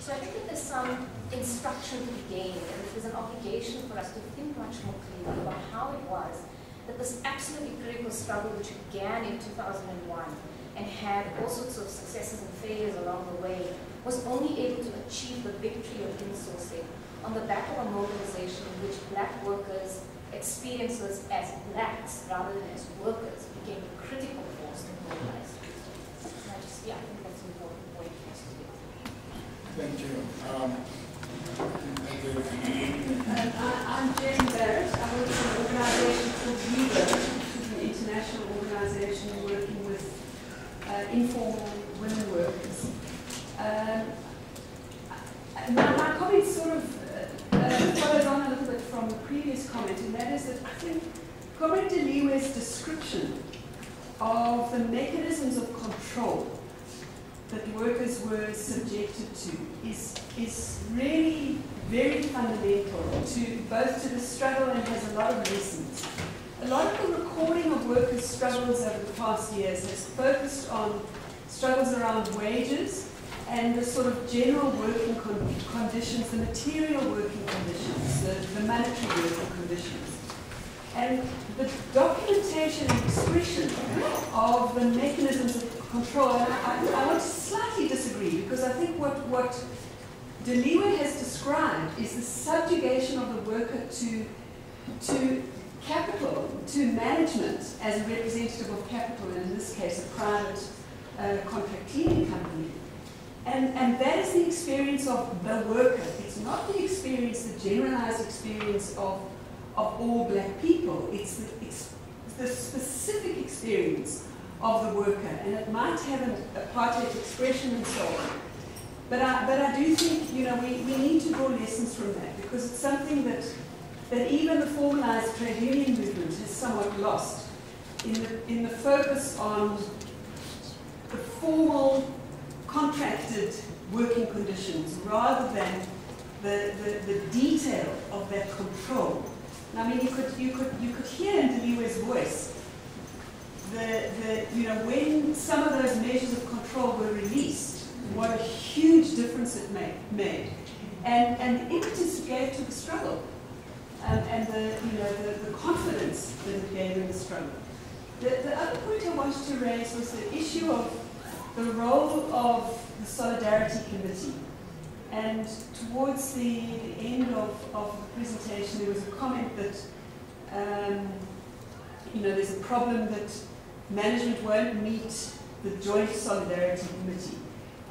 So I think that there's some instruction to be gained, and there's an obligation for us to think much more clearly about how it was that this absolutely critical struggle, which began in 2001 and had all sorts of successes and failures along the way, was only able to achieve the victory of insourcing on the back of a mobilization in which black workers' experiences as blacks rather than as workers became a critical force to mobilize. And I think that's an important point for us to get. Thank you. I'm Jane Barrett. I work for an organization called WIVA, which is an international organization working with informal women workers. My comment sort of follows on a little bit from the previous comment, and that is that I think Comrade Deliwe's description of the mechanisms of control that workers were subjected to is really very fundamental to both to the struggle and has a lot of lessons. A lot of the recording of workers' struggles over the past years has focused on struggles around wages and the sort of general working conditions, the material working conditions, the monetary working conditions. And the documentation and expression of the mechanisms of control, and I want to slightly disagree, because I think what Deliwe has described is the subjugation of the worker to capital, to management as a representative of capital, and in this case a private contract cleaning company. And that is the experience of the worker. It's not the experience, the generalized experience of all black people. It's the specific experience of the worker, and it might have an apartheid expression and so on. But I do think, you know, we need to draw lessons from that, because it's something that even the formalized trade union movement has somewhat lost in the focus on the formal contracted working conditions rather than the detail of that control. And I mean, you could hear in Deliwe's voice you know, when some of those measures of control were released, what a huge difference it made, and the impetus it gave to the struggle, and the confidence that it gave in the struggle. The other point I wanted to raise was the issue of the role of the Solidarity Committee. And towards the end of the presentation, there was a comment that you know, there's a problem that management won't meet the Joint Solidarity Committee.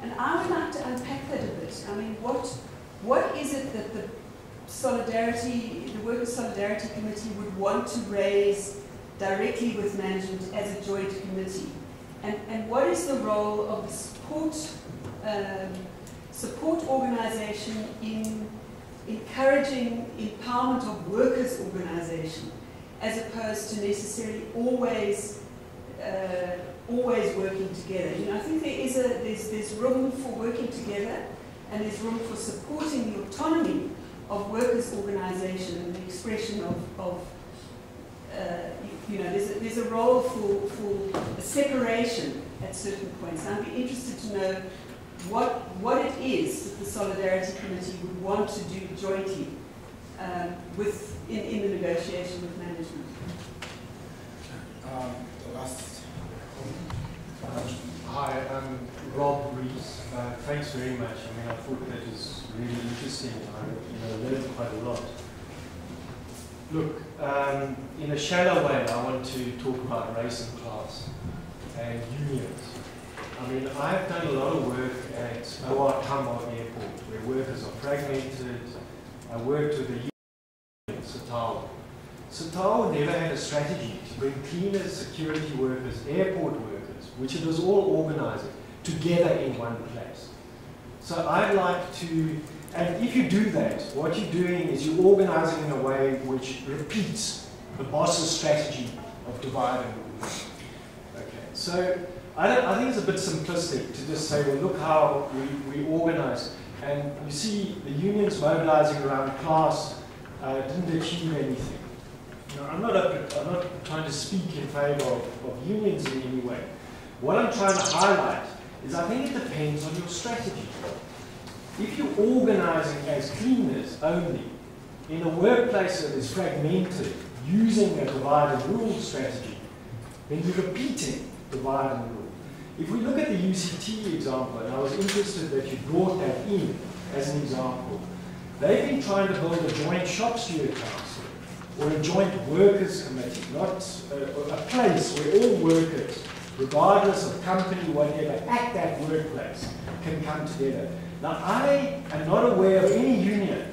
And I would like to unpack that a bit. I mean, what is it that the Workers' Solidarity Committee would want to raise directly with management as a joint committee? And what is the role of the support organization in encouraging empowerment of workers' organization, as opposed to necessarily always working together? You know, I think there's room for working together, and there's room for supporting the autonomy of workers' organization and the expression of you know, there's a role for a separation at certain points. I'd be interested to know what it is that the Solidarity Committee would want to do jointly in the negotiation with management. The last. Hi, I'm Rob Rees. Thanks very much. I mean, I thought that was really interesting. I learned quite a lot. Look, in a shallow way, I want to talk about race and class and unions. I mean, I've done a lot of work at OR Tambo Airport, where workers are fragmented. I worked with the union, SATAWA. SATAWA never had a strategy to bring cleaners, security workers, airport workers, which it was all organizing, together in one place. So I'd like to, and if you do that, what you're doing is you're organizing in a way which repeats the boss's strategy of divide and rule. Okay, so I think it's a bit simplistic to just say, well, look how we organize. And you see the unions mobilizing around class didn't achieve anything. You know, I'm not trying to speak in favor of unions in any way. What I'm trying to highlight is I think it depends on your strategy. if you're organizing as cleaners only in a workplace that is fragmented using a divide and rule strategy, then you're repeating divide and rule. If we look at the UCT example, and I was interested that you brought that in as an example, they've been trying to build a joint shop steward council or a joint workers committee, not a place where all workers, regardless of company, whatever, at that workplace can come together. Now, I am not aware of any union,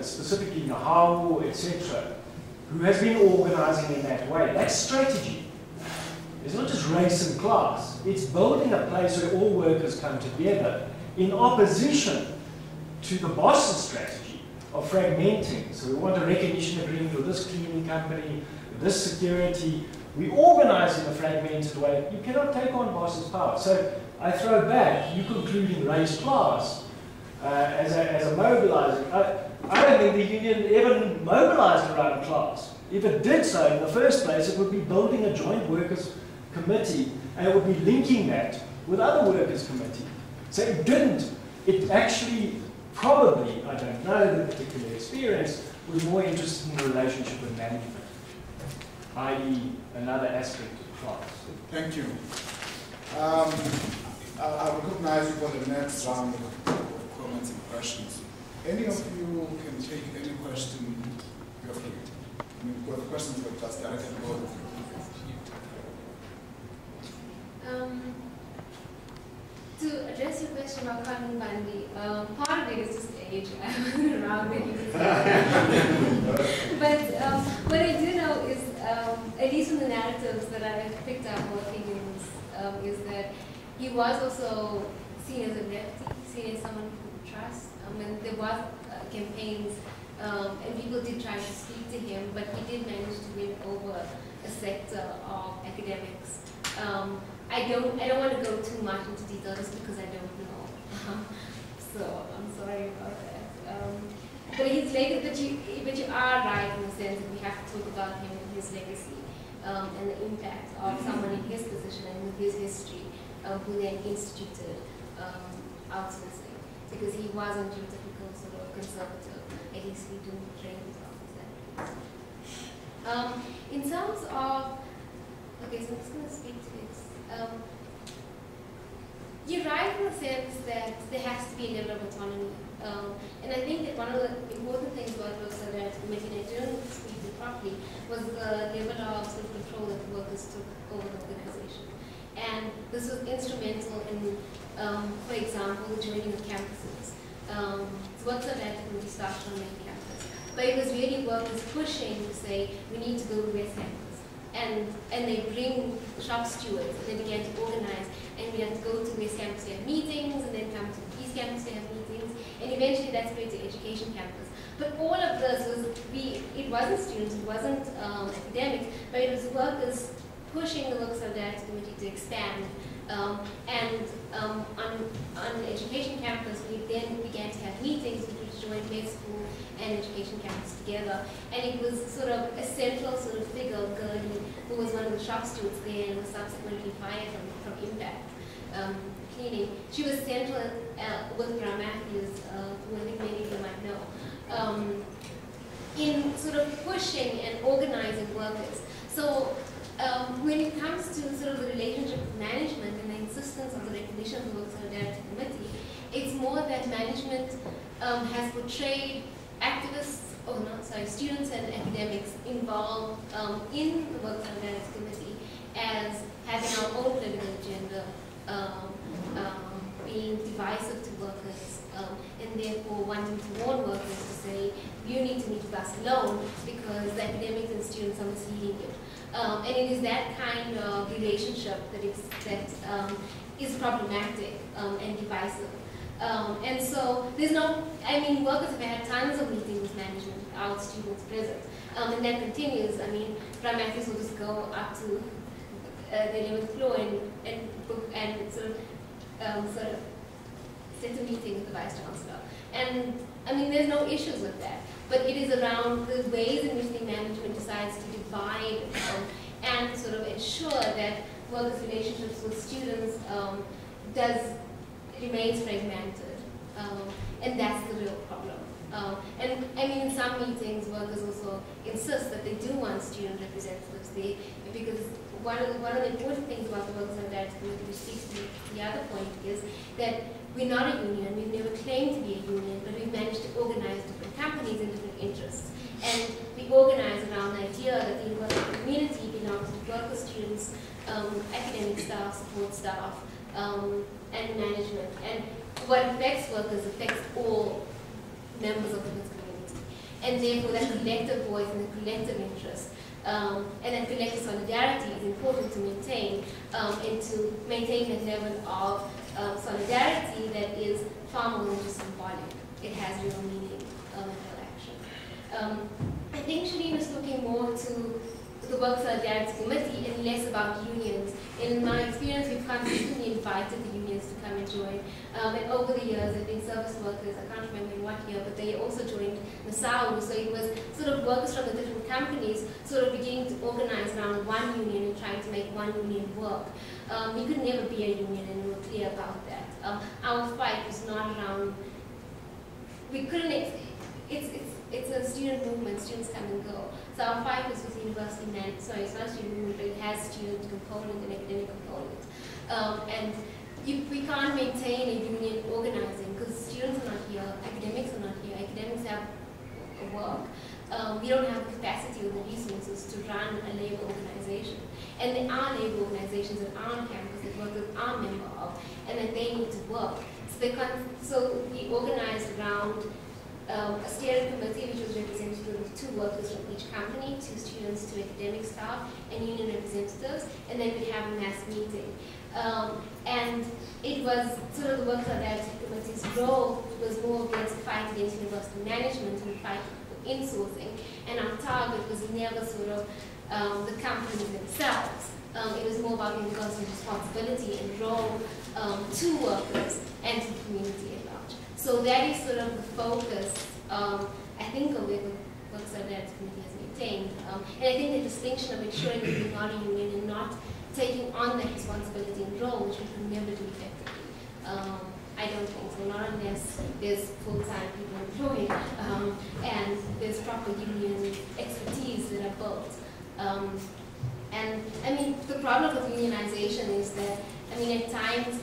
specifically Nahawu, etc., who has been organizing in that way. That's strategy. It's not just race and class. It's building a place where all workers come together in opposition to the boss's strategy of fragmenting. So we want a recognition agreement with this cleaning company, with this security. We organize in a fragmented way. You cannot take on boss's power. So I throw back, you concluding race class as a mobilizing. I don't think the union ever mobilized around class. If it did so in the first place, it would be building a joint workers committee, and it would be linking that with other workers committee. So it didn't. It actually, probably, I don't know the particular experience, was more interested in the relationship with management, i.e. another aspect of class. Thank you. I'll recognize you for the next round of comments and questions. Any of you can take any question you're free. I mean, the questions were just directed both of you. To address your question about Cotton Bundy, part of it is just age. I wasn't around when he was But what I do know is, at least from the narratives that I picked up working in this, is that he was also seen as a lefty, seen as someone who could trust. And there was campaigns, and people did try to speak to him, but he did manage to win over a sector of academics. I don't want to go too much into detail just because I don't know. So I'm sorry about that. But his legacy, but you are right in the sense that we have to talk about him and his legacy and the impact of someone in his position and with his history who then instituted outsourcing, because he wasn't your typical sort of conservative. At least he didn't portray himself as that. In terms of, okay, so I'm just going to speak to this. You're right in the sense that there has to be a level of autonomy. And I think that one of the important things about the Solidarity Committee, and I didn't speak it properly, was the level of sort of control that the workers took over the organization. And this was instrumental in, for example, the joining of campuses. The Work Solidarity Committee started on main campus, but it was really workers pushing to say, we need to go to West Campus. And they bring shop stewards, and they began to organize, and we had to go to West Campus to have meetings, and then come to East Campus to have meetings, and eventually that spread to Education Campus. But all of this was, it wasn't students, it wasn't academics, but it was workers pushing the Work Solidarity Committee to expand. And on Education Campus, we then began to have meetings, which joined med school and Education Campus together. And it was sort of a central sort of figure, Gurney, who was one of the shop stewards there and was subsequently fired from Impact Cleaning. She was central with Graham Matthews, who I think many of you might know, in sort of pushing and organizing workers. So when it comes to sort of the relationship with management and the insistence of the recognition of the Work Solidarity Committee, it's more that management has portrayed activists, students and academics involved in the Work Solidarity Committee as having our own political agenda, being divisive to workers, and therefore wanting to warn workers to say, you need to meet with us alone because the academics and students are misleading you. And it is that kind of relationship that is problematic and divisive. And so there's no, I mean, workers have had tons of meetings with management without students present. And that continues. I mean, Graham Matthews will just go up to the 11th floor and sort of set a meeting with the Vice Chancellor. And I mean, there's no issues with that. But it is around the ways in which the management decides to divide and sort of ensure that workers' relationships with students remains fragmented, and that's the real problem. And I mean, in some meetings, workers also insist that they do want student representatives. Because one of the important things about the Workers' Solidarity Committee, which speaks to the other point, is that we're not a union. We've never claimed to be a union, but we've managed to organize different companies and different interests. And we organize around the idea that the university community belongs to workers, students, academic staff, support staff, and management. And what affects workers affects all members of the community. And therefore that collective voice and the collective interest and that collective solidarity is important to maintain and to maintain that level of solidarity that is far more than just symbolic. It has real meaning and real action. I think Shireen is looking more to the Workers' Solidarity Committee and less about unions. In my experience, we've consistently invited the unions to come and join. And over the years, there have been service workers, I can't remember in what year, but they also joined Nassau. So it was sort of workers from the different companies sort of beginning to organize around one union and trying to make one union work. We could never be a union, and we were clear about that. Our fight was not around, we couldn't, it's a student movement, students come and go. So our fight was with university men, sorry, it's not a student movement, but it has student component and academic component. And we can't maintain a union organizing because students are not here, academics are not here, academics have work. We don't have the capacity or the resources to run a labor organization. And there are labor organizations that are on campus that workers are a member of, and that they need to work. So we organized around a steering committee which was representative of 2 workers from each company, 2 students, 2 academic staff, and union representatives, and then we'd have a mass meeting. And it was sort of the Workers' Solidarity Committee's role was more against the fight against university management and the fight for insourcing, and our target was never sort of the companies themselves. It was more about the university's responsibility and role to workers and to the community at large. So that is sort of the focus, I think, of where the Workers' Solidarity Committee has maintained. And I think the distinction of ensuring that we're not a union and not taking on that responsibility and role, which we can never do effectively. I don't think so, not unless there's full-time people employed and there's proper union expertise that are built. And I mean, the problem with unionization is that, I mean, at times,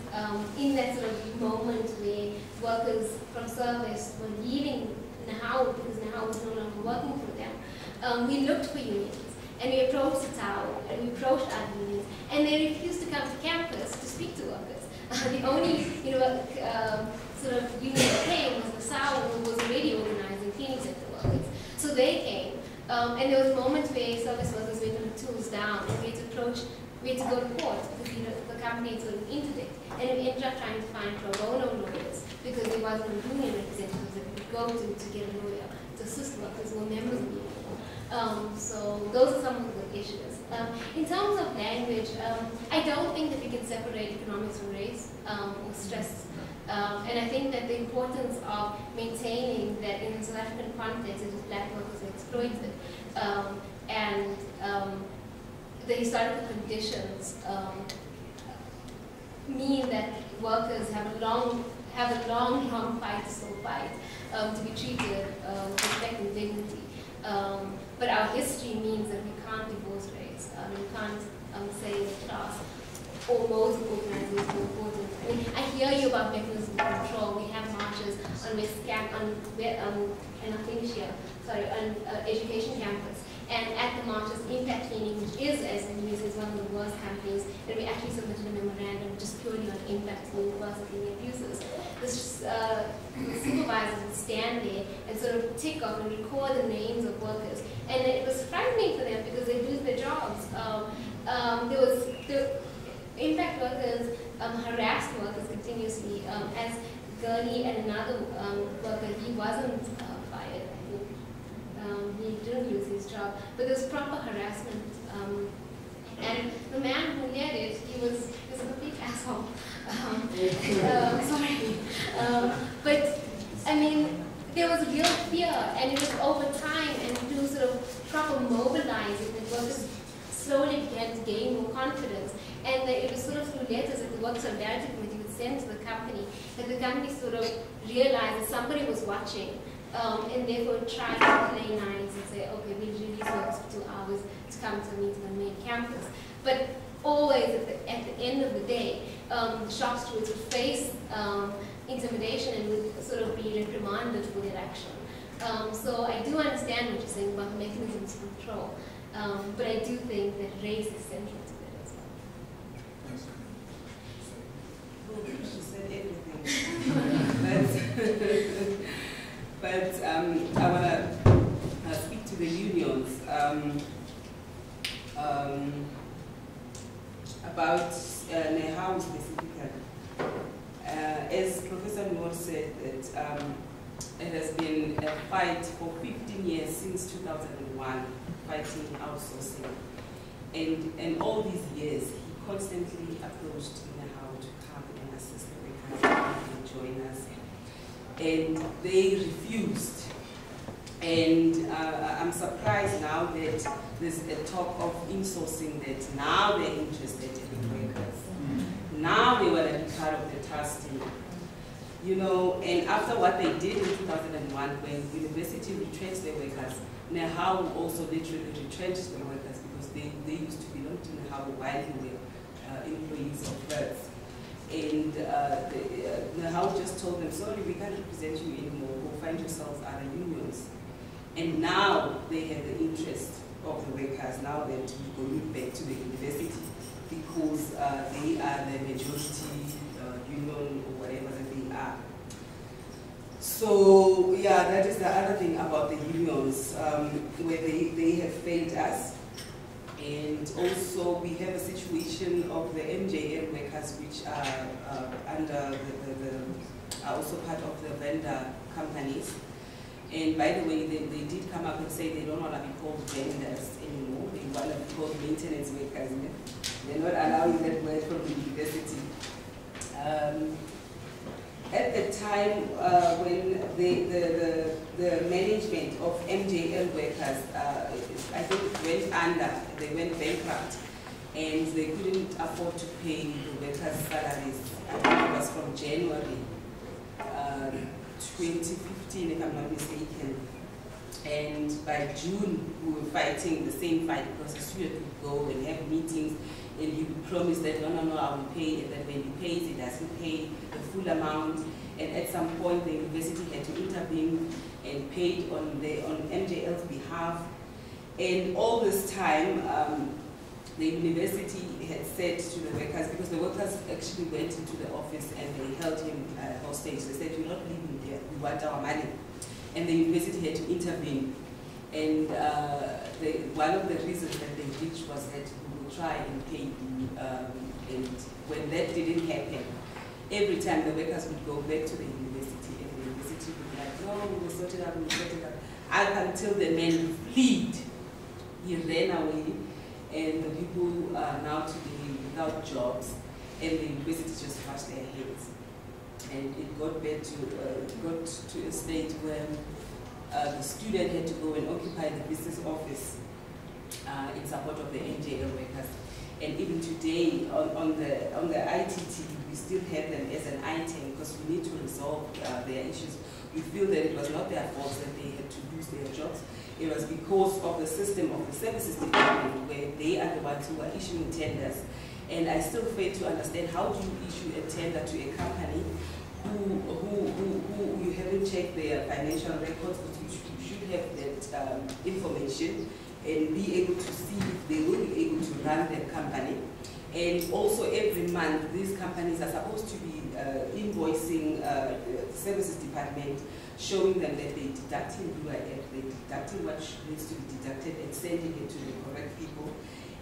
in that sort of moment where workers from service were leaving Nahaut because Nahaut was no longer working for them, we looked for unions. And we approached the tower, and we approached other unions, and they refused to come to campus to speak to workers. The only, sort of union that came was Nassau, who was already organizing cleaning sector workers. So they came, and there was moments where service workers went on the tools down, and we had to go to court because the company had sort of interdict. And we ended up trying to find pro bono lawyers because there wasn't a union representative that we could go to get a lawyer to assist workers who were members of the union. So those are some of the issues. In terms of language, I don't think that we can separate economics from race or stress. And I think that the importance of maintaining that in the South African context, it is black workers are exploited. And the historical conditions mean that workers have a long fight to still fight to be treated with respect and dignity. But our history means that we can't divorce race. We can't say that class or modes of organizing is more important. I mean, I hear you about mechanisms of control. We have marches on education campus. And at the marches, Impact Cleaning, which is, as the news is, one of the worst companies, and we actually submitted a memorandum just purely on impact cleaning versus cleaning abuses. The supervisors would stand there and sort of tick off and record the names of workers. And it was frightening for them because they lose their jobs. The impact workers harassed workers continuously. As Gurney and another worker, he wasn't fired. He didn't lose his job, but there was proper harassment. And the man who led it, he was a complete asshole. Sorry. But, I mean, there was real fear, and it was over time, and to sort of proper mobilizing, the workers slowly began to gain more confidence. And it was sort of through letters that the Workers' Solidarity Committee would sent to the company, that the company sort of realized that somebody was watching, and therefore tried to play nice and say, okay, we release workers for 2 hours to come to a meeting on the main campus. But always at the end of the day, the shop stewards would face intimidation and would sort of be reprimanded for their action. So I do understand what you're saying about mechanisms of control, but I do think that race is central to it as well. She said everything. but I want to speak to the unions about Nehau specifically. As Professor Noor said, that it has been a fight for 15 years since 2001, fighting outsourcing. And all these years, he constantly approached Nehau to come and assist the workers and join us. And they refused. And I'm surprised now that there's a talk of insourcing, that now they're interested in the workers. Now they want to be part of the trust team. You know, and after what they did in 2001, when university retrenched their workers, Nehau also literally retrenched the workers because they used to belong to Nehau while they were employees of Hertz. And Nehau just told them, sorry, we can't represent you anymore, go find yourselves other unions. And now they have the interest of the workers, now that we're going back to the university, because they are the majority union or whatever that they are. So yeah, that is the other thing about the unions, where they have failed us. And also we have a situation of the MJN workers, which are under are also part of the vendor companies. And by the way, they did come up and say they don't want to be called vendors anymore. They want to be called maintenance workers. They're not allowing that word from the university. At the time when the management of MJL workers, I think went under, they went bankrupt, and they couldn't afford to pay the workers' salaries. I think it was from January 2015, if I'm not mistaken. And by June, we were fighting the same fight, because the student would go and have meetings, and he would promise that, no, I will pay, and then when he pays, he doesn't pay the full amount. And at some point, the university had to intervene and paid on MJL's behalf. And all this time, the university had said to the workers, because the workers actually went into the office and they held him hostage. They said, "You're not leaving here, we want our money." And the university had to intervene. And one of the reasons that they reached was that we will try and pay you. And when that didn't happen, every time the workers would go back to the university, and the university would be like, "No, we will sort it out, we will sort it out." Up until the man fled. He ran away, and the people are now today without jobs, and the university just crushed their heads. And it got back to got to a state where the student had to go and occupy the business office in support of the NJL workers. And even today on the ITT, we still have them as an item because we need to resolve their issues. We feel that it was not their fault that they had to lose their jobs. It was because of the system of the services department, where they are the ones who are issuing tenders. And I still fail to understand, how do you issue a tender to a company who you haven't checked their financial records, but you should have that information and be able to see if they will be able to run their company. And also every month, these companies are supposed to be invoicing the services department, showing them that they're deducting UIF, they're deducting what needs to be deducted and sending it to the correct people.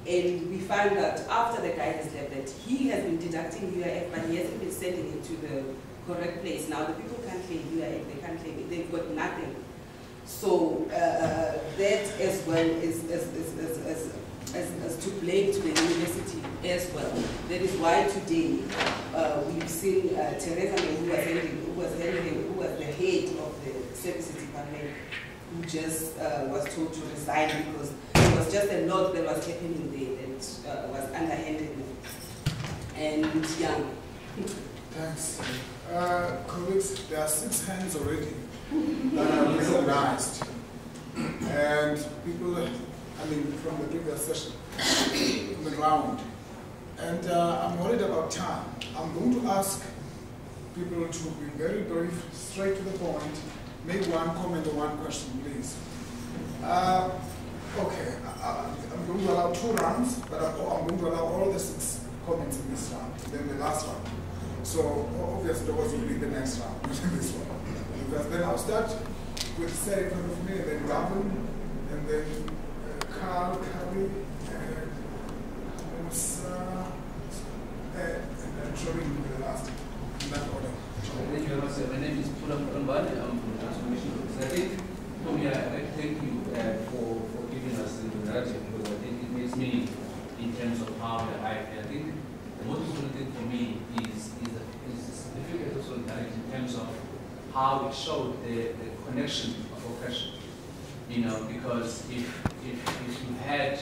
And we found out after the guy has left that he has been deducting UIF, but he hasn't been sending it to the correct place. Now the people can't claim UIF, they can't claim it, they've got nothing. So that as well is to blame to the university as well. That is why today we've seen Teresa, who was the head of the services department, who just was told to resign because there was just a lot that was happening there that was underhanded and young. Thanks. Colleagues, there are 6 hands already that are recognized. And people, I mean, from the previous session, from the round. And I'm worried about time. I'm going to ask people to be very brief, straight to the point. Make one comment or one question, please. Okay, I'm going to allow 2 rounds, but I'm going to allow all the 6 comments in this round, then the last round. So obviously those will be the next round, not this one. Because then I'll start with Sarah in front of me, and then Gavin, and then Carl, Carrie, and Musa, and then Joey will be the last, in that order. Thank you very much, sir. My name is Pulam Pulamban. I'm from Transformation Group. I think, for me, I'd like to thank you for giving us the narrative, because I think it makes me, in terms of how we arrive here. I think the most important thing for me is the significance of solidarity in terms of how it showed the connection of oppression. You know, because if you had,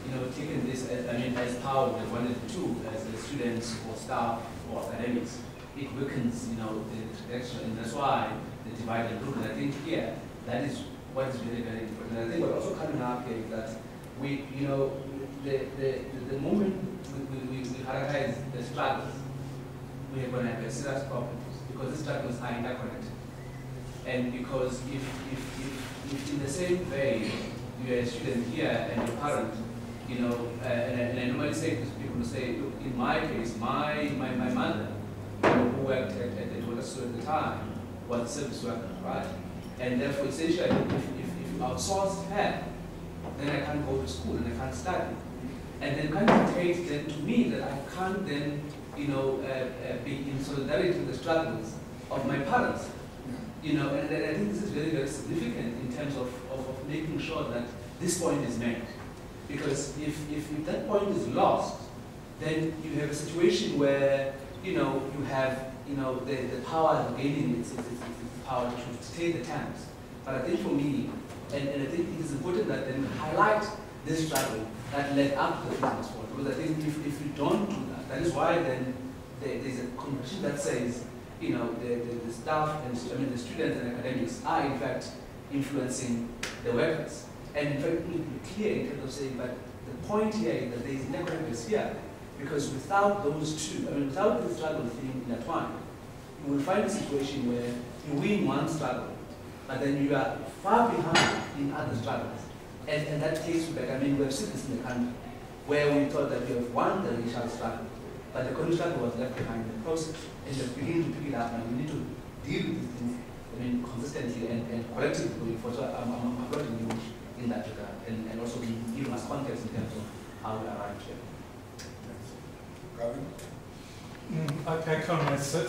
you know, taken this, as power we wanted to, as the students or staff or academics, it weakens, you know, the connection, and that's why the divide and rule. And I think here, that is what is very, very important. And I think what's also coming up here is that we, you know, the moment we characterize the struggles, we are going to have a serious problem, because the struggles are interconnected. And because if in the same way you are a student here and your parent, you know, and I normally say to people who say, look, in my case, my mother, who worked at the Total Store at the time, was a service worker, right? And therefore, essentially, if you outsource her, then I can't go to school and I can't study. And then kind of dictates then to me that I can't then, you know, be in solidarity with the struggles of my parents. You know, and I think this is very, very significant in terms of making sure that this point is made. Because if that point is lost, then you have a situation where, you know, you have, you know, the power gaining its power to take the terms. But I think for me, and I think it is important that then we highlight this struggle that led up to the business war. Because I think if we don't do that, that is why then there's a convention that says, you know, the staff and the students and academics are in fact influencing the workers. And in fact, we need to be clear in terms of saying, but the point here is that there is inequities here. Because without those two, without the struggle being intertwined, you will find a situation where you win one struggle, but then you are far behind in other struggles. And that takes you back. We have seen this in the country, where we thought that we have won the racial struggle, but the economic struggle was left behind in the process. And we're beginning to pick it up, and we need to deal with these things, consistently and collectively going forward. So I'm applauding you in that regard, and also giving us context in terms of how we arrived here. Okay, comrades, so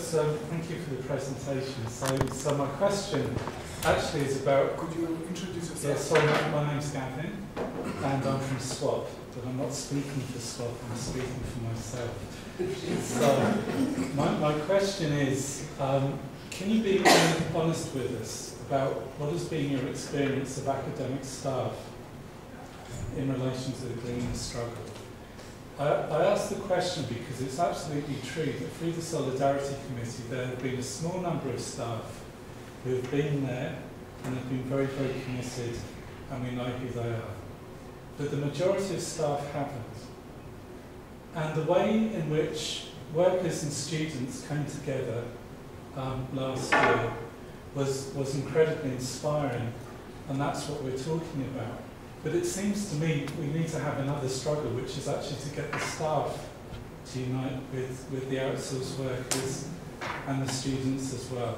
thank you for the presentation. So my question actually is about... Could you introduce yourself? Yes, so my name's Gavin, and I'm from SWAP, but I'm not speaking for SWAP, I'm speaking for myself. So my question is, can you be honest with us about what has been your experience of academic staff in relation to the Gleaner struggle? I ask the question because it's absolutely true that through the Solidarity Committee there have been a small number of staff who have been there and have been very, very committed, and we know who they are. But the majority of staff haven't. And the way in which workers and students came together last year was incredibly inspiring, and that's what we're talking about. But it seems to me we need to have another struggle, which is actually to get the staff to unite with the outsourced workers and the students as well.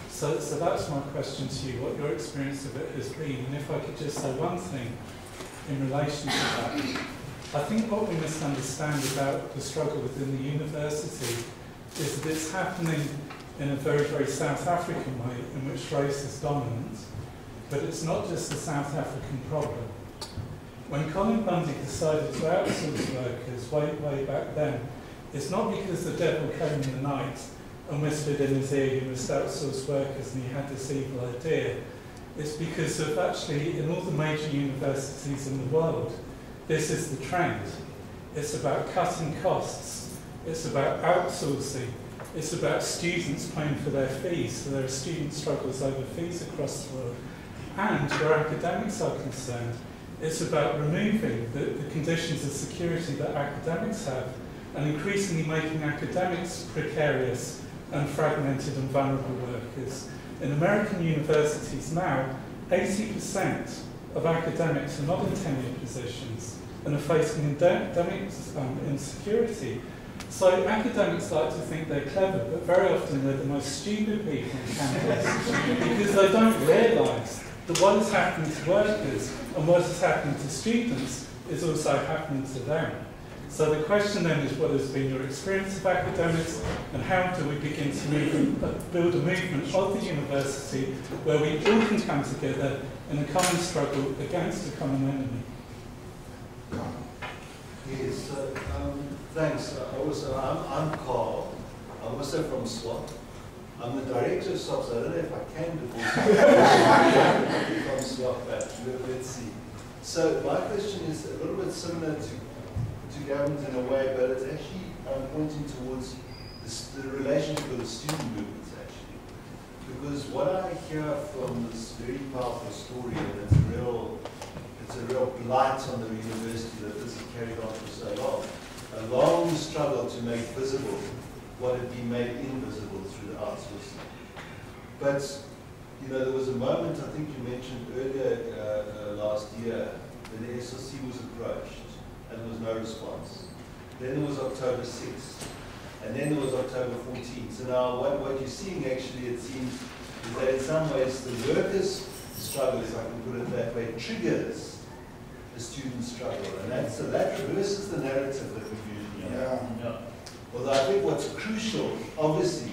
So that's my question to you, what your experience of it has been. And if I could just say one thing in relation to that. I think what we must understand about the struggle within the university is that it's happening in a very, very South African way in which race is dominant, but it's not just a South African problem. When Colin Bundy decided to outsource workers way back then, it's not because the devil came in the night and whispered in his ear, you must outsource workers, and he had this evil idea. It's because of actually, in all the major universities in the world, this is the trend. It's about cutting costs. It's about outsourcing. It's about students paying for their fees, so there are student struggles over fees across the world. And where academics are concerned, it's about removing the conditions of security that academics have and increasingly making academics precarious and fragmented and vulnerable workers. In American universities now, 80% of academics are not in tenured positions and are facing endemic insecurity. So academics like to think they're clever, but very often they're the most stupid people on campus because they don't realise that what is happening to workers and what is happening to students is also happening to them. So the question then is, what has been your experience of academics, and how do we begin to build a movement of the university where we all can come together in a common struggle against a common enemy? Yes, thanks. I'm Carl. I'm also from SWAT. I'm the director of SWAT, so I don't know if I can divorce from SWAT, but let's see. So my question is a little bit similar to government in a way, but it's actually pointing towards the relationship with the student movements, actually. Because what I hear from this very powerful story, and it's a real blight on the university that this has carried on for so long, a long struggle to make visible what had been made invisible through the outsourcing. But, you know, there was a moment, I think you mentioned earlier last year, when the SOC was approached, and there was no response. Then there was October 6th, and then there was October 14th. So now what you're seeing actually, it seems, is that in some ways the workers' struggle, if I can put it that way, triggers the student struggle. And that reverses the narrative that we usually have. Yeah. Although I think what's crucial, obviously,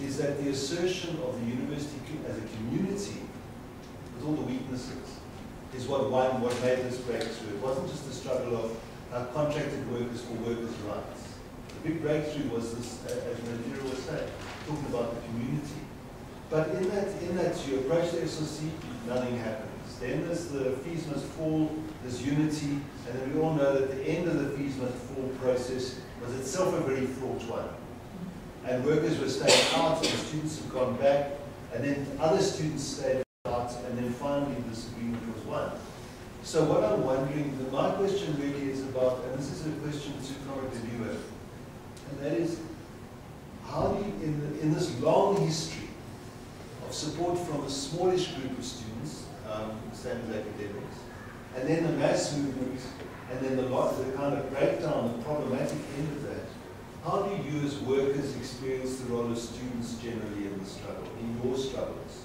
is that the assertion of the university as a community, with all the weaknesses, is what made this breakthrough. It wasn't just the struggle of contracted workers for workers' rights. The big breakthrough was this, as Nadira was saying, talking about the community. But in that you approach the SOC, nothing happens. Then there's the fees must fall, there's unity, and then we all know that the end of the fees must fall process was itself a very fraught one. And workers were staying out, and students have gone back, and then other students stayed out, and then finally this agreement was won. So what I'm wondering, my question really is about, and this is a question to Comrade De Leeuw, and that is, how do you, in this long history of support from a smallish group of students, same as academics, and then the mass movement, and then the kind of breakdown, the problematic end of that, how do you as workers experience the role of students generally in the struggle, in your struggles?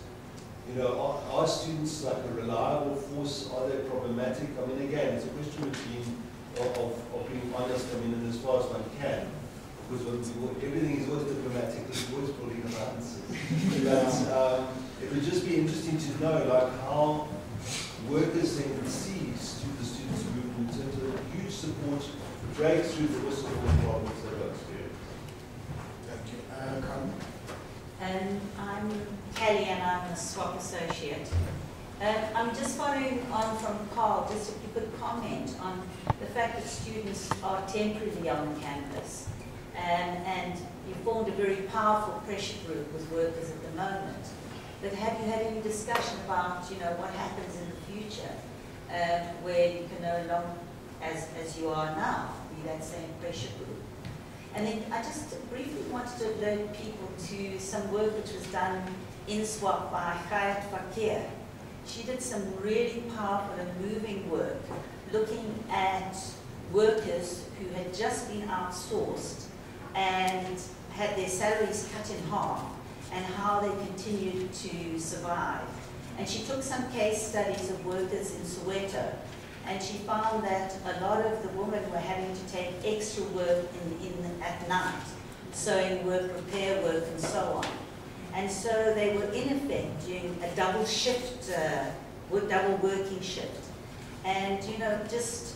You know, are students like a reliable force? Are they problematic? I mean, again, it's a question of being honest, I mean, in as far as one can. Because everything is always diplomatic, there's always political answers. But it would just be interesting to know, like, how workers then can see the students' movement in terms of huge support to break through the whistleblower problems that are experienced. Thank you. I'm Kelly, and I'm a SWAP associate. I'm just following on from Carl, just if you could comment on the fact that students are temporarily on campus, and you formed a very powerful pressure group with workers at the moment. But have you had any discussion about, you know, what happens in the future, where you can no longer, as you are now, be that same pressure group? And then I just briefly wanted to alert people to some work which was done in SWAP by Khayat Fakir. She did some really powerful and moving work looking at workers who had just been outsourced and had their salaries cut in half, and how they continued to survive. And she took some case studies of workers in Soweto, and she found that a lot of the women were having to take extra work at night, sewing work, repair work, and so on. And so they were in effect doing a double shift, double working shift. And, you know, just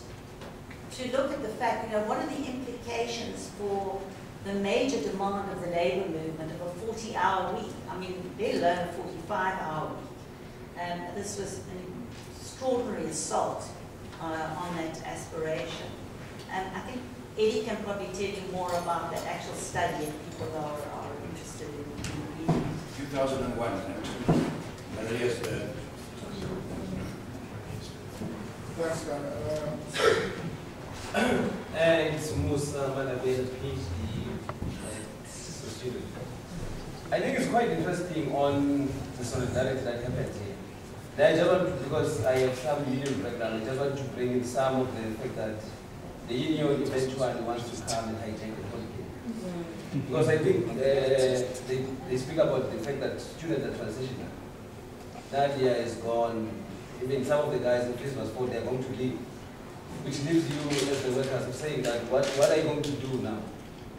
to look at the fact, you know, what are the implications for the major demand of the labor movement of a 40-hour week? I mean, let alone a 45-hour week. This was an extraordinary assault on that aspiration. And I think Eddie can probably tell you more about that actual study if people are interested in reading. 2001, actually. Maria's Thanks, Dan. It's Musa Manabel, PhD student. I think it's quite interesting on the solidarity that happened here. I just want, because I have some union background, I just want to bring in some of the fact that the union eventually wants to come and hijack the politics. Because I think they speak about the fact that students are transitional. Nadia is gone. Even some of the guys in Christmas 4, they're going to leave. Which leaves you as the workers saying that what are you going to do now?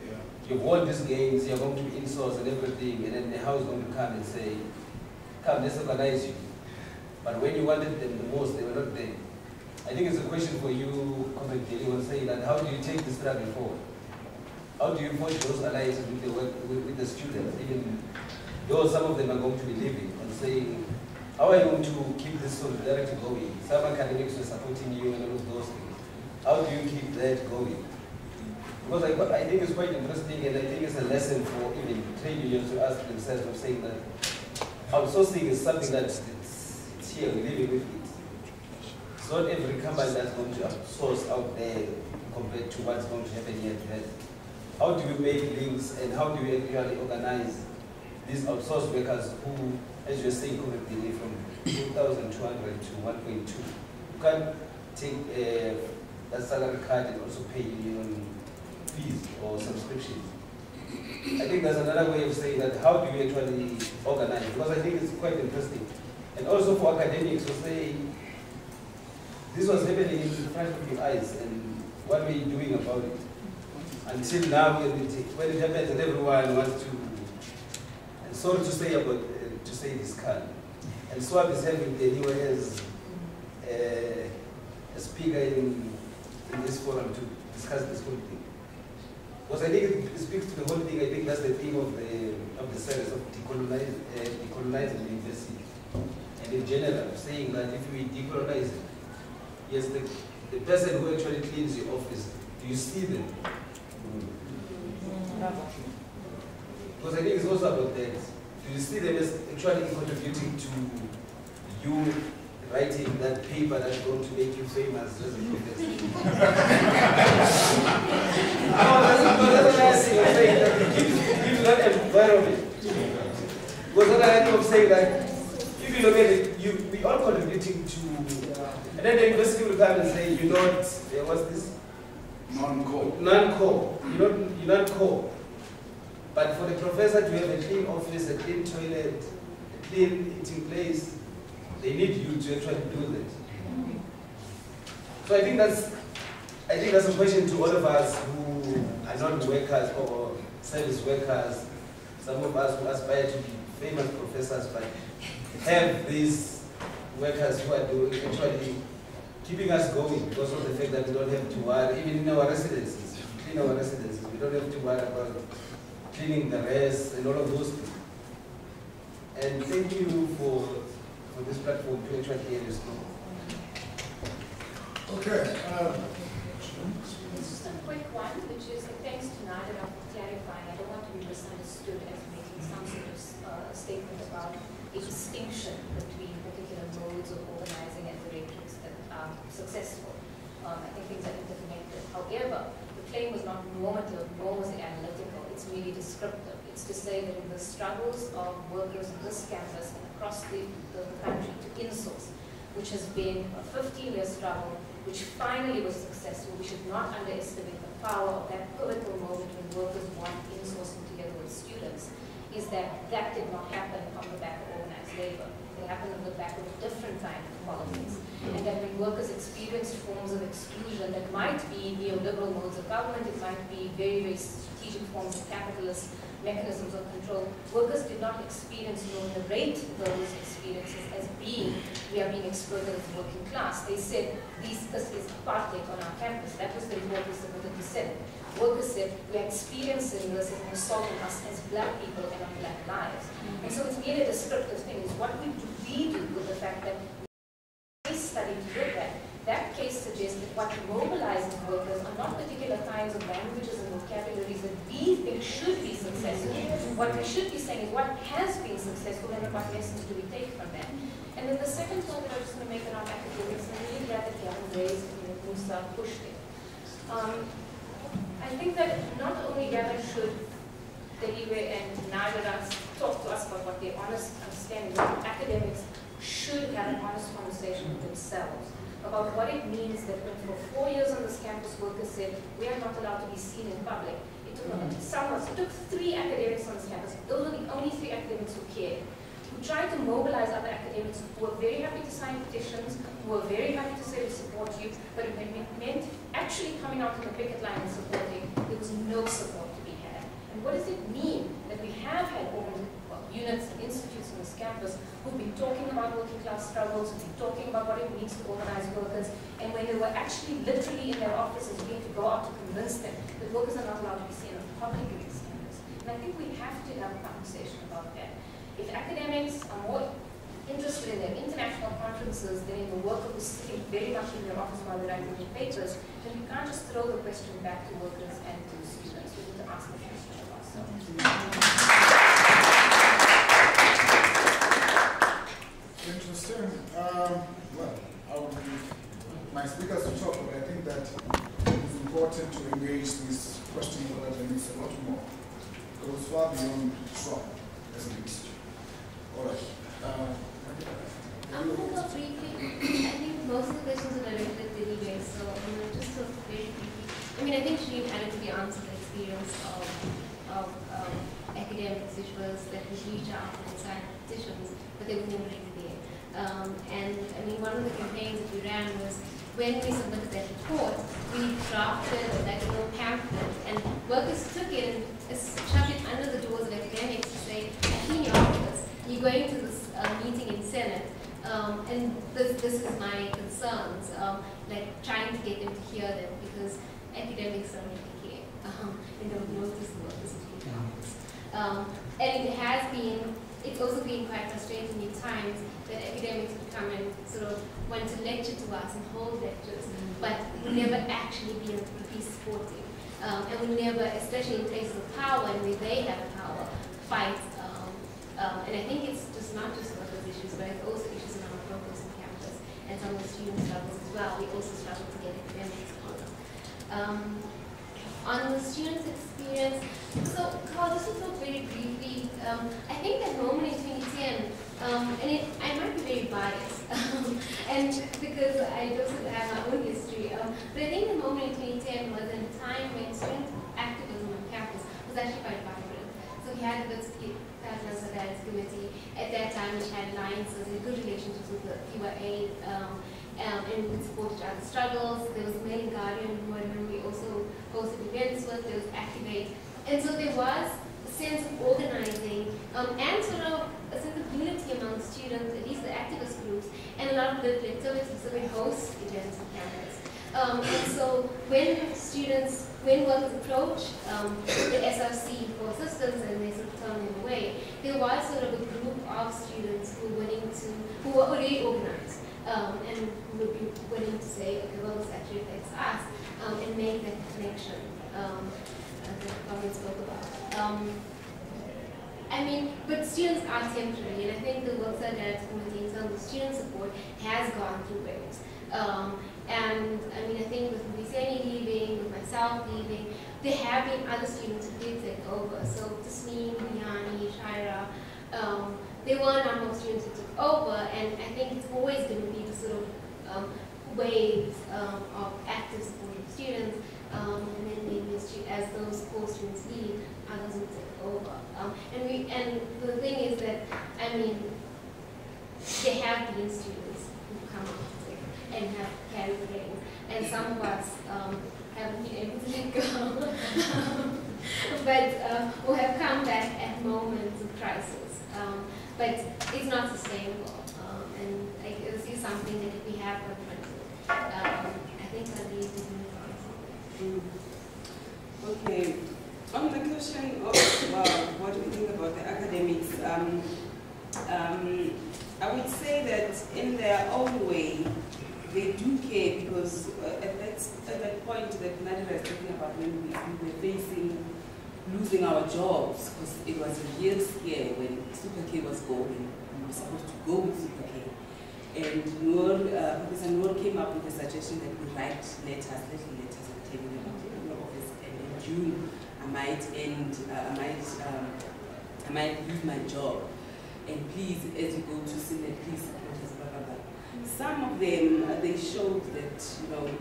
Yeah. You've won these games, you're going to in-source and everything, and then the house is going to come and say, come, let's organize you. But when you wanted them the most, they were not there. I think it's a question for you, comment on saying that how do you take this struggle forward? How do you forge those alliances with the students, even though some of them are going to be leaving, and saying, how are you going to keep this solidarity going? Some academics are supporting you and all of those things. How do you keep that going? Because I think it's quite interesting, and I think it's a lesson for even trade unions to ask themselves of saying that outsourcing is something that it's here, we're living with it. It's not every company that's going to outsource out there compared to what's going to happen here today. How do we make links, and how do we actually organize these outsourced workers who, as you're saying correctly, from 2,200 to 1.2? You can't take that salary card and also pay union fees or subscriptions. I think there's another way of saying that how do we actually organize? Because I think it's quite interesting. And also for academics to say, this was happening in front of your eyes, and what were you doing about it? Until now, when it happens and everyone wants to, and sorry to say about, to say this can, and SWAP is having the new as a speaker in this forum to discuss this whole thing. Because I think it speaks to the whole thing. I think that's the theme of the series of decolonizing the university. And in general, saying that if we decolonize it, yes, the person who actually cleans your office, do you see them? Because I think it's also about that. Do you see them as actually contributing to you writing that paper that's going to make you famous as a professor? That's what I'm saying. That gives that environment. Because what I think of saying that if you look at it, we all contributing to, and then the university will come and say, you're not, what's this? Non-core. Non-core. You're not core. But for the professor to have a clean office, a clean toilet, a clean eating place, they need you to actually do that. So I think that's a question to all of us who are not workers or service workers. Some of us who aspire to be famous professors, but have these workers who are doing actually keeping us going because of the fact that we don't have to worry, even in our residences, we don't have to worry about cleaning the rest and all of those things. And thank you for this platform to actually hear this talk. Okay. Just a quick one, which is thanks to Nadia for clarifying. I don't want to be misunderstood as making some sort of statement about a distinction between particular modes of organizing and directories that are successful. I think things are interconnected. However, the claim was not normative, nor was it analytical. It's merely descriptive. It's to say that in the struggles of workers on this campus and across the country to insource, which has been a 15-year struggle, which finally was successful, we should not underestimate the power of that pivotal moment when workers want insourcing together with students, is that did not happen on the back of organized labor. It happened on the back of a different kind of politics. And that when workers experienced forms of exclusion that might be neoliberal modes of government, it might be very, very strategic forms of capitalist mechanisms of control, workers did not experience nor narrate those experiences as being, we are being exploited as working class. They said, this is apartheid on our campus. That was the report we submitted to Senate. Workers said, we are experiencing this as an assault on us as black people and on black lives. And so it's really a descriptive thing, is what we do with the fact that case study to look at. That case suggests that what mobilizes workers are not particular kinds of languages and vocabularies that we think should be successful, What we should be saying is what has been successful and what lessons do we take from that. And then the second point that I was just going to make around academics, and really glad that Gavin raised and Musa pushed it. I think that not only Gavin should deliver and Nigerians talk to us about what their honest understanding is, academics should have an honest conversation with themselves about what it means that when for 4 years on this campus, workers said, we are not allowed to be seen in public. It took 3 academics on this campus. Those are the only 3 academics who cared. Who tried to mobilize other academics who were very happy to sign petitions, who were very happy to say we support you, but it meant actually coming out to the picket line and supporting, there was no support to be had. And what does it mean that we have had units and institutes on this campus who've been talking about working class struggles, who've been talking about what it means to organize workers, and when they were actually literally in their offices, we had to go out to convince them that workers are not allowed to be seen on public in this campus. And I think we have to have a conversation about that. If academics are more interested in their international conferences than in the work of sitting very much in their office while they're writing their papers, then we can't just throw the question back to workers and to students. We need to ask the question of ourselves. Interesting. Well, my speakers to talk, but I think that it's important to engage this question of academics a lot more. It goes far beyond SWAP as an institute. All right. I'm going to go briefly. I think most of the questions are directed to anyway, so I'm going to just talk very briefly. I mean, I think Shreem added to the answer the experience of academics, which was that we reach out and sign petitions, but they were never really there. And I mean, one of the campaigns that we ran was when we submitted that report, we drafted that little pamphlet, and workers took it and shoved it under the doors of academics to say, I've seen your office, you're going to this meeting in Senate, and this is my concerns, like trying to get them to hear them, because academics don't really care. They don't notice the workers in the office. And it's also been quite frustrating at times that academics would come and sort of want to lecture to us and hold lectures, but would never actually be supportive. And would never, especially in places of power and where they have power, fight. And I think it's just not just workers' issues, but it's also issues around workers on campus and some of the student struggles as well. We also struggle to get academics on the students' experience. So, Carl, just to talk very briefly, I think that moment in 2010, and I might be very biased, and because I also have my own history, but I think the moment in 2010 was a time when student activism on campus was actually quite vibrant. So we had the Solidarity Committee at that time, which had alliances and good relationships with the UAA, and we could support each other's struggles. There was Mail and Guardian, who I remember we also hosted events with. There was Activate. And so there was a sense of organizing and sort of a sense of unity among students, at least the activist groups, and a lot of political activity. So we host events on campus. And so when workers approach the SRC for assistance and they sort of turn them away, there was sort of a group of students who were already organized. And would be willing to say, okay, well, this actually affects us, and make that connection that Colin spoke about. I mean, but students are temporary, and I think the Work Solidarity Committee in terms of student support has gone through waves. And I mean, I think with Mbiseni leaving, with myself leaving, there have been other students who did take over. So Tasneem, Biani, Shaira, there were a number of students who took over, and I think it's always going to be the sort of waves of active supportive students, and then maybe as those core students leave, others will take over. And the thing is that, I mean, there have been students who come up and have carried the reins, and some of us haven't been able to let go, but who have come back at moments of crisis. But it's not sustainable, and this is something that if we have confronted, I think that we need to move on. Okay, on the question of what do we think about the academics, I would say that in their own way, they do care, because at that point that Nadia is talking about, when we were facing losing our jobs, because it was a real scare when Super K was going. We were supposed to go with Super K. And Professor Noor came up with a suggestion that we write letters, little letters, and take them out in the office. And in June, I might lose my job. And please, as you go to Senate, please support us, blah, blah, blah. Some of them, they showed that,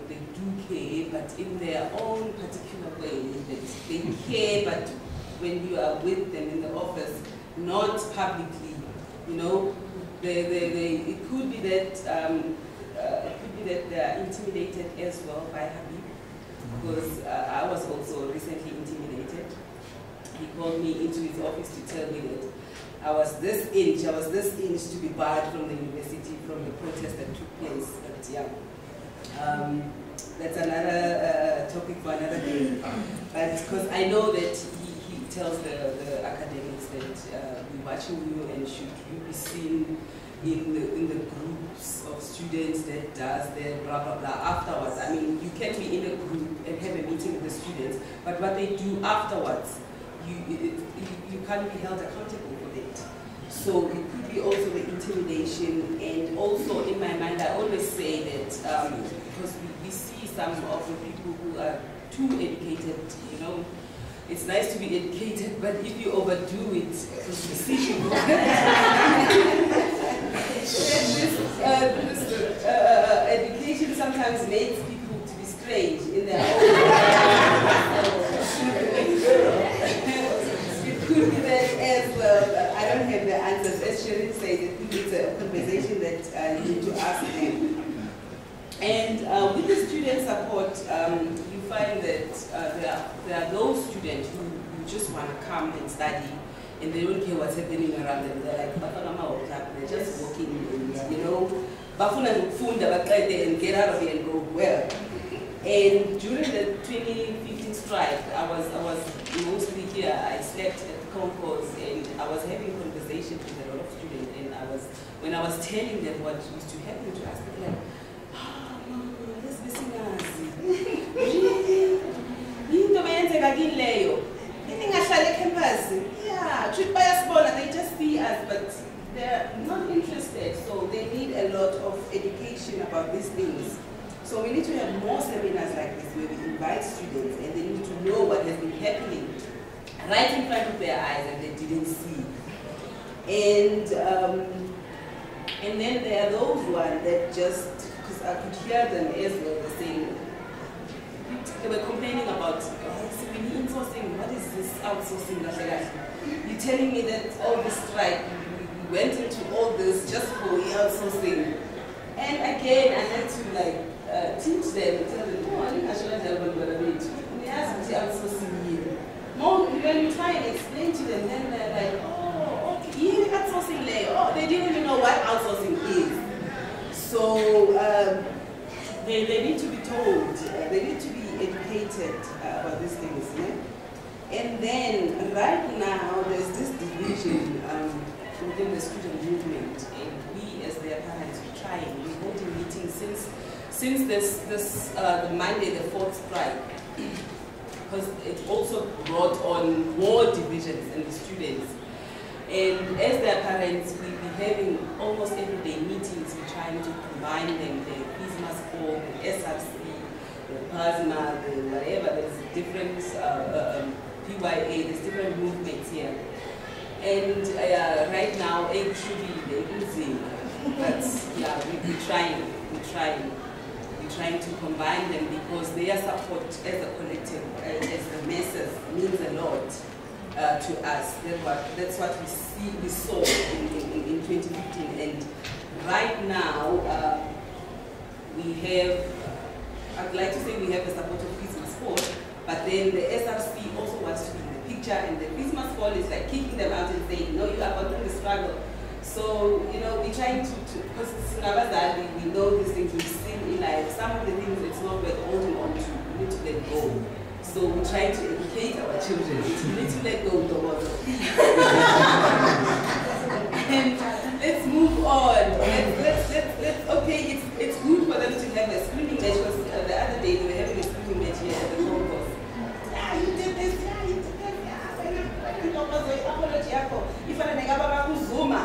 they do care, but in their own particular way, that they care, but when you are with them in the office, not publicly, it could be that they are intimidated as well by Habib, because I was also recently intimidated. He called me into his office to tell me that I was this inch to be barred from the university from the protest that took place at Young. That's another topic for another day. But because I know that he tells the academics that we're watching you and should you be seen in the groups of students that does their blah blah blah afterwards. I mean, you can be in a group and have a meeting with the students, but what they do afterwards, you can't be held accountable for that. So it could be also the intimidation, and also in my mind I always say that because we see some of the people who are too educated, it's nice to be educated, but if you overdo it, education sometimes makes people to be strange in their own It could be that as well. I don't have the answers. As Sherin said, it's a conversation that you need to ask them. And with the student support, you find that there are those students who just want to come and study, and they don't care what's happening around them. They're like, they're just walking, and and get out of here and go well. And during the 2015 strike, I was mostly here. I slept at the concourse, and I was having conversations with a lot of students. And when I was telling them what used to happen to us, they were like, let's listen to us. Yeah, they just see us, but they're not interested. So they need a lot of education about these things. So we need to have more seminars like this where we invite students and they need to know what has been happening right in front of their eyes and they didn't see. And then there are those ones that just, because I could hear them as well, they're saying, they were complaining about, we need insourcing, what is this outsourcing? You're telling me that all this strike, we went into all this just for outsourcing. And again, I had to teach them and tell them, I shouldn't have done what I mean. We asked to outsourcing you. When you try and explain to them, then they're like, oh, okay, outsourcing layer. Oh, they didn't even know what outsourcing is. So they need to be told, they need to be educated about these things. Yeah? And then right now, there's this division within the student movement, and we as their parents, we're trying, we're holding meetings since the Monday, the 4th strike, because it also brought on more divisions in the students. And as their parents, we'll be having almost everyday meetings. We're trying to combine them, the Christmas form, the SRC, the plasma, the whatever. There's different PYA, there's different movements here. And right now, it should be easy. But yeah, we're trying to combine them because their support as a collective, as the masses, means a lot to us. That's what we saw in 2015. And right now, we have, I'd like to say we have the support of Christmas Fall, but then the SRC also wants to be in the picture, and the Christmas Fall is like kicking them out and saying, no, you are going to struggle. So, we're trying to because we know these things, we've seen in life, some of the things it's not worth holding on to, we need to let go. So we're trying to educate our children, we need to let go of the water. And let's move on. Let's okay, it's good for them to have a screaming match, because the other day they were having a screaming match here at the concourse. Yeah, you did this, yeah, you did that, yeah. apology yakho ifana nekababa kuzuma.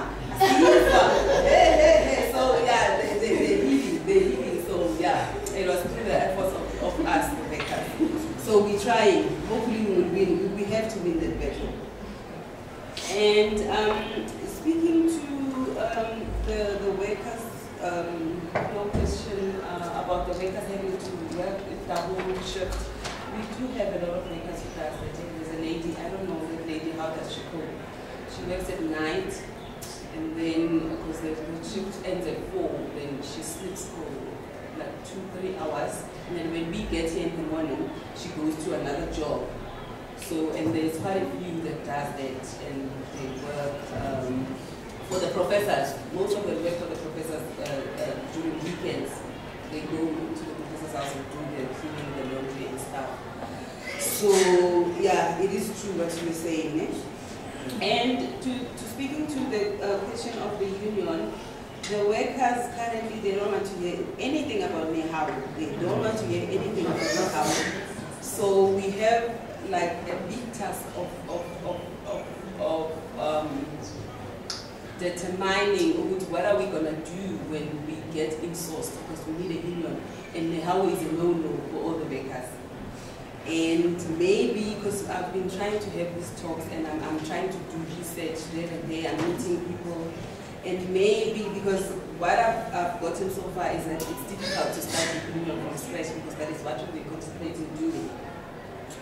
So yeah, they're living. So yeah, it was through the efforts of us, the workers. So we're trying. Hopefully we will win. We have to win that battle. And speaking to the workers, no question about the workers having to work double shift. We do have a lot of workers with us. There's a lady, I don't know that lady, how does she cope? She works at night, and then, because the shift ends at 4, then she sleeps for like 2-3 hours, and then when we get here in the morning, she goes to another job. So, and there's quite a few that does that, and they work for the professors. Most of them work for the professors during weekends. They go into the professor's house and do their cleaning, the laundry and stuff. So, yeah, it is true what you're saying. Eh? And to speaking to the question of the union, the workers currently, they don't want to hear anything about Nehawu. They don't want to hear anything about Nehawu. So we have like a big task of determining what are we going to do when we get insourced, because we need a union, and Nehawu is a no-no for all the workers. And maybe, because I've been trying to have these talks and I'm trying to do research day and day, I'm meeting people, and maybe because what I've gotten so far is that it's difficult to start a union from scratch, because that is what we're contemplating doing,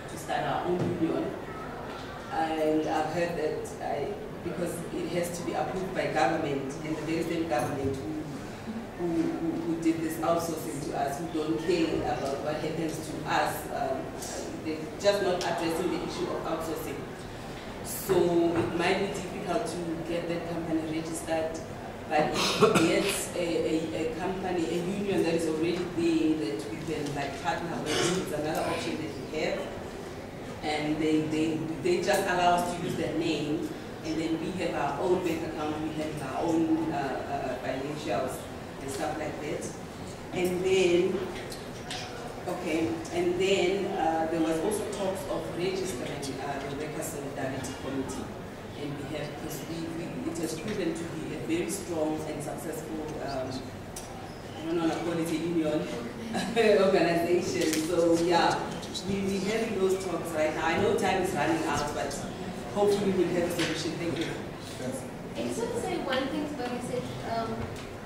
to start our own union. And I've heard that because it has to be approved by government, and the very same government who did this outsourcing to us, who don't care about what happens to us. They're just not addressing the issue of outsourcing. So it might be difficult to get that company registered, but if it gets a company, a union that is already there that we can like partner with, it's another option that we have. And they just allow us to use their name, and then we have our own bank account, we have our own financials and stuff like that. And then, there was also talks of registering the Workers' Solidarity Committee. And we have, because it has proven to be a very strong and successful, I don't know, I call it a union organization. So yeah, we're having those talks right now. I know time is running out, but hopefully we'll have a solution. Thank you. I just want to say one thing to what you said.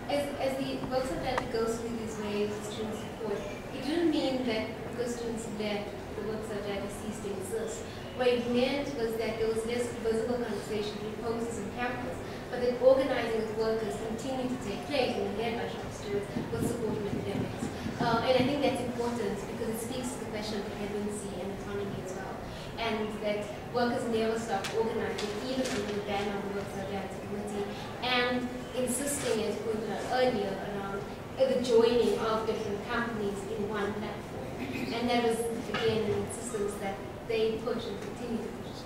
As the Workers' Solidarity goes through these waves of student support, it didn't mean that because students left, the Workers' Solidarity ceased to exist. What it meant was that there was less visible conversation between posters and campus, but that organizing with workers continued to take place and led by shop students with support from academics. And I think that's important because it speaks to the question of dependency and autonomy as well. And that workers never stopped organizing, even under the ban of the Workers' Solidarity Committee, and insisting, as pointed out earlier, around the joining of different companies in one platform. And that was, again, an insistence that they push and continue to push.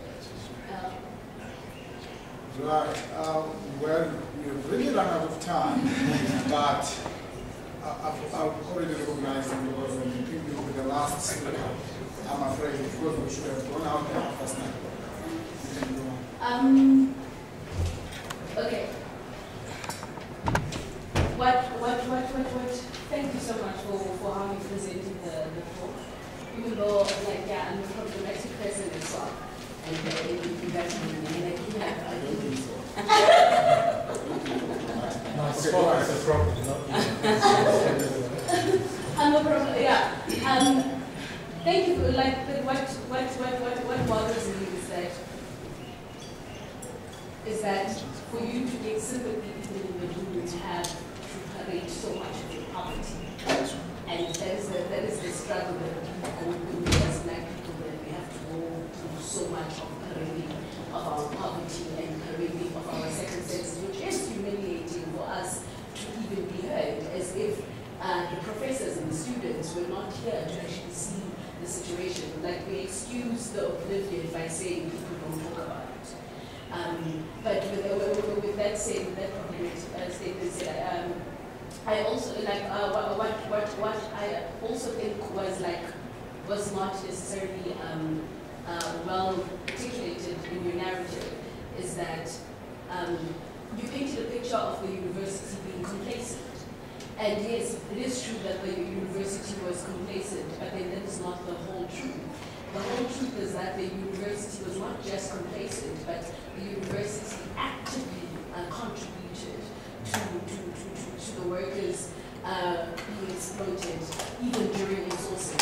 Right. Well, we've really run out of time, but I've already recognized them because when you picked me with the last speaker, I'm afraid because we should have gone out there first night. You can go on. Okay. Thank you so much for how you presented the talk. Even though, like, yeah, I'm a problematic person as well. And you guys I don't think so. My spot is a problem, not you. I'm a problem, yeah. Thank you. Like, what bothers me is that for you to get sympathy when you have to create so much of your poverty. And that is the struggle that we go through as Black people, that we have to go through so much of parading of our poverty and parading of our circumstances, which is humiliating for us to even be heard, as if the professors and the students were not here to actually see the situation. Like, we excuse the oblivion by saying people don't talk about it. But with that said, that statement said, I also like what I also think was not necessarily well articulated in your narrative is that you painted a picture of the university being complacent. And yes, it is true that the university was complacent, but then that is not the whole truth. The whole truth is that the university was not just complacent, but the university actively contributed to the workers being exploited, even during insourcing.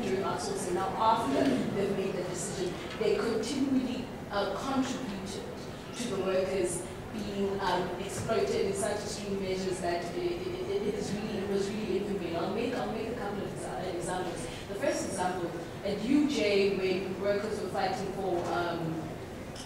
During outsourcing, now after they've made the decision, they continually contributed to the workers being exploited in such extreme measures that it was really inhumane. I'll make a couple of examples. The first example, at UJ, when workers were fighting for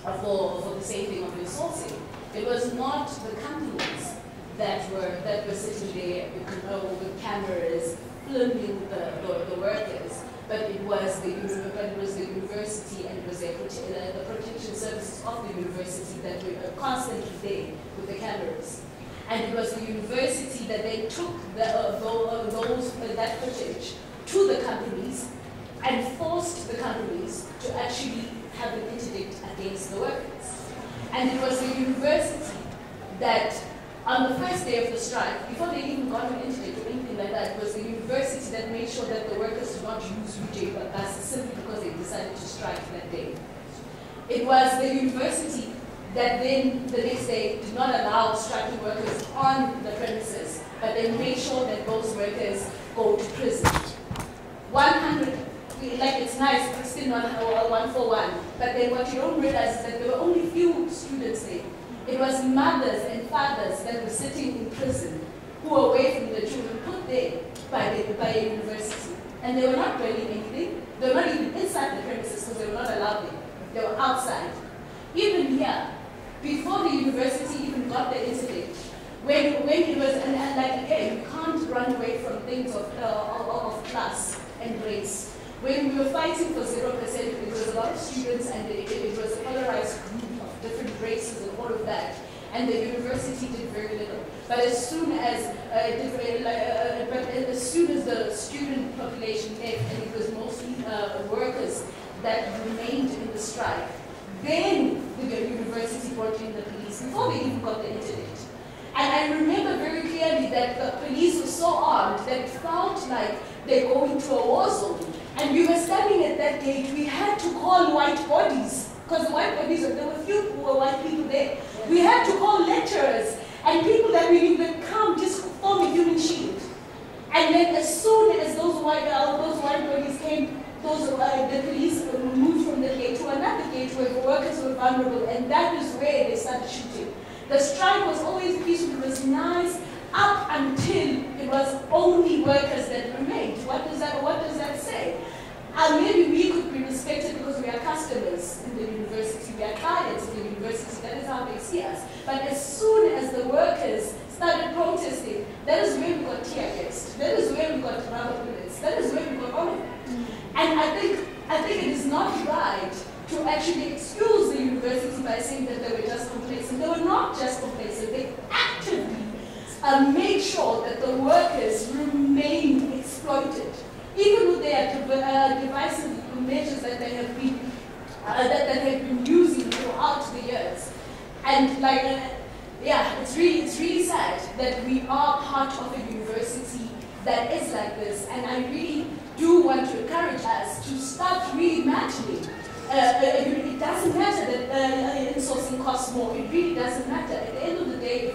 the same thing of insourcing, it was not the companies that were sitting there with cameras filming the workers, but it was the university, and it was the protection services of the university that were constantly there with the cameras. And it was the university that they took that footage to the companies and forced the companies to actually have an interdict against the workers. And it was the university that, on the first day of the strike, before they even got an interdict or anything like that, it was the university that made sure that the workers did not use UJ buses simply because they decided to strike that day. It was the university that then, the next day, did not allow striking workers on the premises, but they made sure that those workers go to prison. 100, like it's nice, 16 on 141, but then what you don't realize is that there were only few students there. It was mothers and fathers that were sitting in prison who were away from the children, put there by a university. And they were not doing anything. They were not even inside the premises because they were not allowed there. They were outside. Even here, before the university even got the interdict, when it was, and like again, you can't run away from things of class and race. When we were fighting for 0%, it was a lot of students, and it was a polarized group of different races and all of that. And the university did very little. But as soon as the student population left, and it was mostly workers that remained in the strike, then the university brought in the police before they even got the interdict. And I remember very clearly that the police were so armed that it felt like they're going to a war zone. And we were standing at that gate. We had to call white bodies, because the white bodies, there were few white people there. We had to call lecturers and people that we knew that come just form a human shield. And then as soon as those white bodies came, the police moved from the gate to another gate where the workers were vulnerable, and that is where they started shooting. The strike was always peaceful, it was nice, up until it was only workers that remained. What does that say? Maybe we could be respected because we are customers in the university, we are clients in the university, that is how they see us. But as soon as the workers started protesting, that is where we got tear gassed, that is where we got rubber bullets, that is where we got all of it. And I think it is not right to actually excuse the university by saying that they were just complacent. They were not just complacent, they actively made sure that the workers remain exploited, even with their divisive measures that they have been using throughout the years. And it's really sad that we are part of a university that is like this. And I really do want to encourage us to start reimagining. It doesn't matter that insourcing costs more. It really doesn't matter. At the end of the day,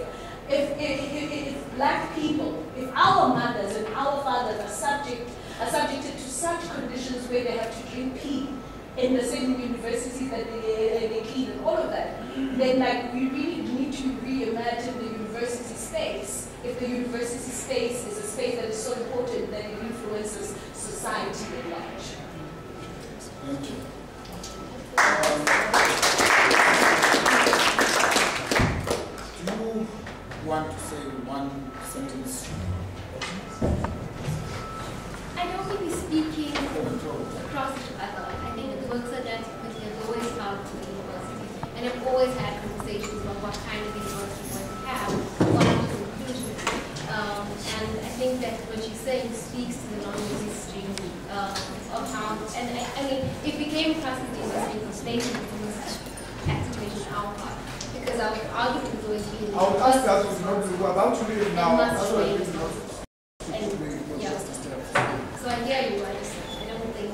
if black people, if our mothers and our fathers are subjected to such conditions where they have to drink pee in the same universities that they clean and all of that, then we really need to reimagine the university space. If the university space is a space that is so important that it influences society at large. Thank you. Do you want to say one sentence? I don't think we're speaking across each other. I think that the works are done because they've always found the university, and have always had conversations about what kind of university we want to have, what are the conclusions. And I think that what you're saying speaks to the non-music stream of how, and I mean, if we came across this university blatant from such activation on our part. Because our argument has always been... I would ask that was not we're about to leave now. That's what I think. Yeah. So I hear you, I don't think...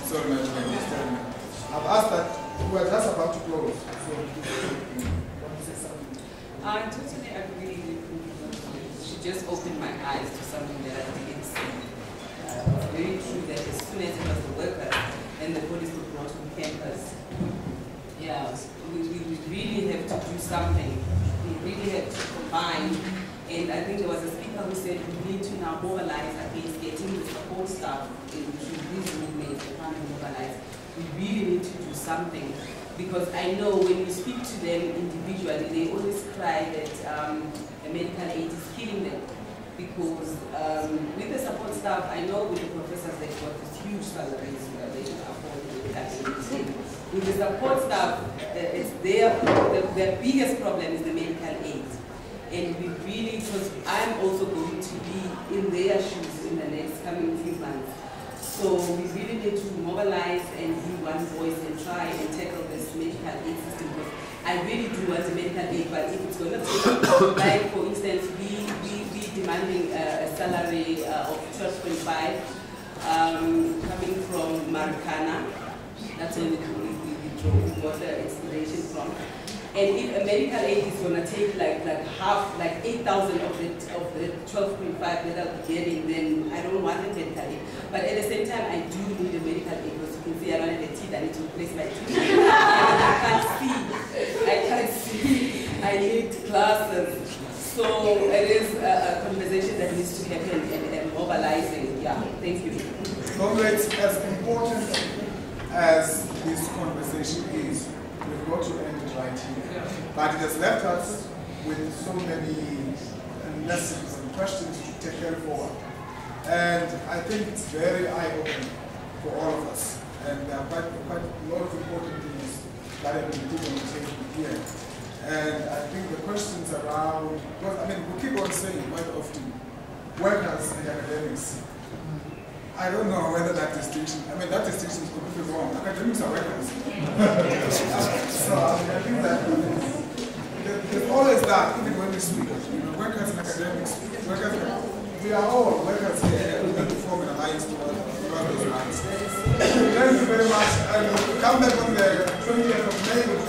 Sorry, my understand. I've asked that we're just about to close. So, I totally agree. She just opened my eyes to something that I didn't see. It's very true that as soon as it was the workers and the police were brought on campus, yeah, we really have to do something. We really have to combine. And I think there was a speaker who said we need to now mobilize against getting the support staff into these movements and trying to mobilize. We really need to do something. Because I know when you speak to them individually, they always cry that the medical aid is killing them. Because with the support staff, I know with the professors they've got these huge salaries where they can afford the aid. With the support staff, it's their biggest problem is the medical aid. And we really, because I'm also going to be in their shoes in the next coming few months. So we really need to mobilize and be one voice and try and tackle this medical aid system. Because I really do want a medical aid, but if it's going to take, like for instance, we demanding a salary of 12.5 coming from Marikana. That's where we got the inspiration from. And if a medical aid is going to take like half, like 8,000 of the 12.5 that I'll be getting, then I don't want a medical aid. But at the same time, I do need a medical aid because you can see I don't have a teeth, I need to replace my teeth. I can't see. I need glasses. So it is a conversation that needs to happen and mobilizing. Yeah, thank you. Comrades, as important as this conversation is, we've got to end it right here. But it has left us with so many lessons and questions to take care forward. And I think it's very eye-opening for all of us. And there are quite a lot of important things that have been put on the table here. And I think the questions around, well, I mean, we keep on saying quite often, workers and academics. I don't know whether that distinction, I mean, that distinction is completely wrong. Academics are workers. So I think that there's always that, even when we speak, workers and academics, we are all workers here, we have to form an alliance to work those rights. Thank you very much. And we'll come back on the 20th of May.